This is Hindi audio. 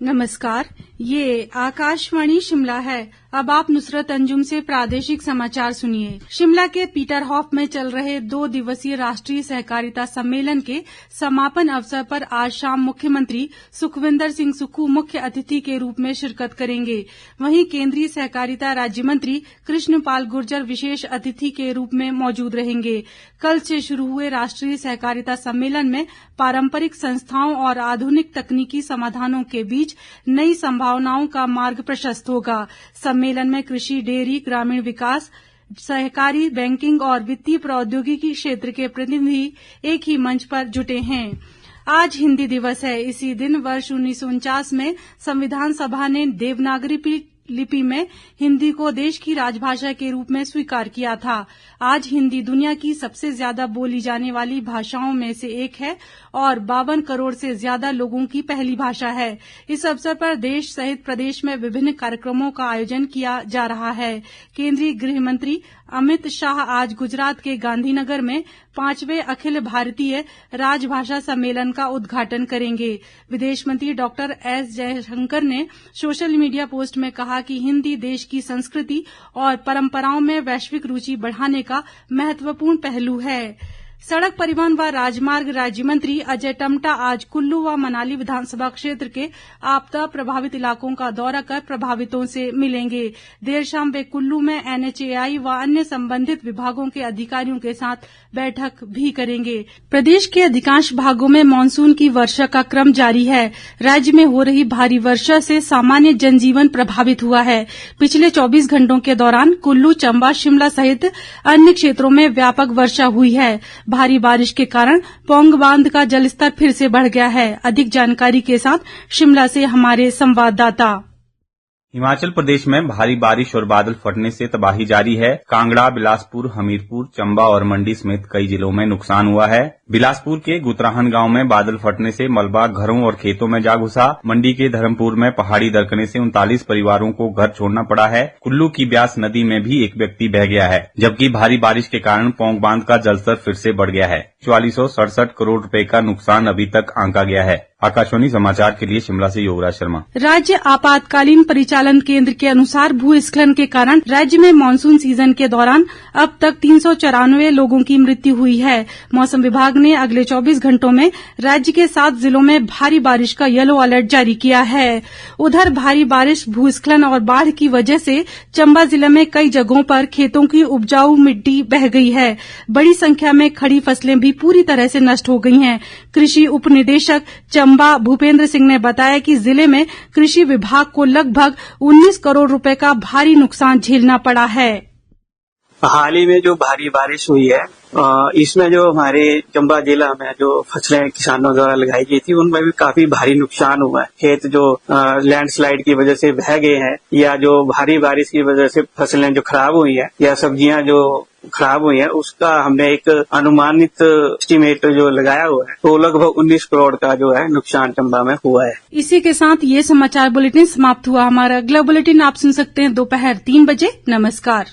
नमस्कार, ये आकाशवाणी शिमला है। अब आप नुसरत अंजुम से प्रादेशिक समाचार सुनिए। शिमला के पीटरहॉफ में चल रहे 2 दिवसीय राष्ट्रीय सहकारिता सम्मेलन के समापन अवसर पर आज शाम मुख्यमंत्री सुखविंदर सिंह सुक्खू मुख्य अतिथि के रूप में शिरकत करेंगे। वहीं केंद्रीय सहकारिता राज्य मंत्री कृष्ण पाल गुर्जर विशेष अतिथि के रूप में मौजूद रहेंगे। कल से शुरू हुए राष्ट्रीय सहकारिता सम्मेलन में पारंपरिक संस्थाओं और आधुनिक तकनीकी समाधानों के बीच नई संभावनाओं का मार्ग प्रशस्त होगा। सम्मेलन में कृषि, डेयरी, ग्रामीण विकास, सहकारी, बैंकिंग और वित्तीय प्रौद्योगिकी क्षेत्र के प्रतिनिधि एक ही मंच पर जुटे हैं। आज हिंदी दिवस है। इसी दिन वर्ष 1949 में संविधान सभा ने देवनागरी लिपि में हिंदी को देश की राजभाषा के रूप में स्वीकार किया था। आज हिंदी दुनिया की सबसे ज्यादा बोली जाने वाली भाषाओं में से एक है और 52 करोड़ से ज्यादा लोगों की पहली भाषा है। इस अवसर पर देश सहित प्रदेश में विभिन्न कार्यक्रमों का आयोजन किया जा रहा है। केंद्रीय गृह मंत्री अमित शाह आज गुजरात के गांधीनगर में 5वें अखिल भारतीय राजभाषा सम्मेलन का उद्घाटन करेंगे। विदेश मंत्री डॉक्टर एस जयशंकर ने सोशल मीडिया पोस्ट में कहा कि हिंदी देश की संस्कृति और परंपराओं में वैश्विक रुचि बढ़ाने का महत्वपूर्ण पहलू है। सड़क परिवहन व राजमार्ग राज्य मंत्री अजय टम्टा आज कुल्लू व मनाली विधानसभा क्षेत्र के आपदा प्रभावित इलाकों का दौरा कर प्रभावितों से मिलेंगे। देर शाम वे कुल्लू में NHAI व अन्य संबंधित विभागों के अधिकारियों के साथ बैठक भी करेंगे। प्रदेश के अधिकांश भागों में मानसून की वर्षा का क्रम जारी है। राज्य में हो रही भारी वर्षा से सामान्य जनजीवन प्रभावित हुआ है। पिछले 24 घंटों के दौरान कुल्लू, चंबा, शिमला सहित अन्य क्षेत्रों में व्यापक वर्षा हुई है। भारी बारिश के कारण पौंग बांध का जलस्तर फिर से बढ़ गया है। अधिक जानकारी के साथ शिमला से हमारे संवाददाता। हिमाचल प्रदेश में भारी बारिश और बादल फटने से तबाही जारी है। कांगड़ा, बिलासपुर, हमीरपुर, चंबा और मंडी समेत कई जिलों में नुकसान हुआ है। बिलासपुर के गुतराहन गांव में बादल फटने से मलबा घरों और खेतों में जा घुसा। मंडी के धर्मपुर में पहाड़ी दरकने से 39 परिवारों को घर छोड़ना पड़ा है। कुल्लू की ब्यास नदी में भी एक व्यक्ति बह गया है, जबकि भारी बारिश के कारण पौंग बांध का जलस्तर फिर से बढ़ गया है। 4467 करोड़ रुपए का नुकसान अभी तक आंका गया है। आकाशवाणी समाचार के लिए शिमला से योगराज शर्मा। राज्य आपातकालीन परिचालन केंद्र के अनुसार भूस्खलन के कारण राज्य में मानसून सीजन के दौरान अब तक 394 लोगों की मृत्यु हुई है। मौसम विभाग ने अगले 24 घंटों में राज्य के 7 जिलों में भारी बारिश का येलो अलर्ट जारी किया है। उधर भारी बारिश, भूस्खलन और बाढ़ की वजह से चंबा जिले में कई जगहों पर खेतों की उपजाऊ मिट्टी बह गई है। बड़ी संख्या में खड़ी फसलें भी पूरी तरह से नष्ट हो गई हैं। कृषि उप निदेशक चंबा भूपेंद्र सिंह ने बताया कि जिले में कृषि विभाग को लगभग 19 करोड़ रुपए का भारी नुकसान झेलना पड़ा है। हाल ही में जो भारी बारिश हुई है, इसमें जो हमारे चंबा जिला में जो फसलें किसानों द्वारा लगाई गई थी उनमें भी काफी भारी नुकसान हुआ है। खेत जो लैंडस्लाइड की वजह से बह गए हैं या जो भारी बारिश की वजह से फसलें जो खराब हुई है या सब्जियां जो खराब हुई है, उसका हमने एक अनुमानित एस्टीमेट जो लगाया हुआ है तो लगभग 19 करोड़ का जो है नुकसान चंबा में हुआ है। इसी के साथ ये समाचार बुलेटिन समाप्त हुआ। हमारा अगला बुलेटिन आप सुन सकते हैं दोपहर 3 बजे। नमस्कार।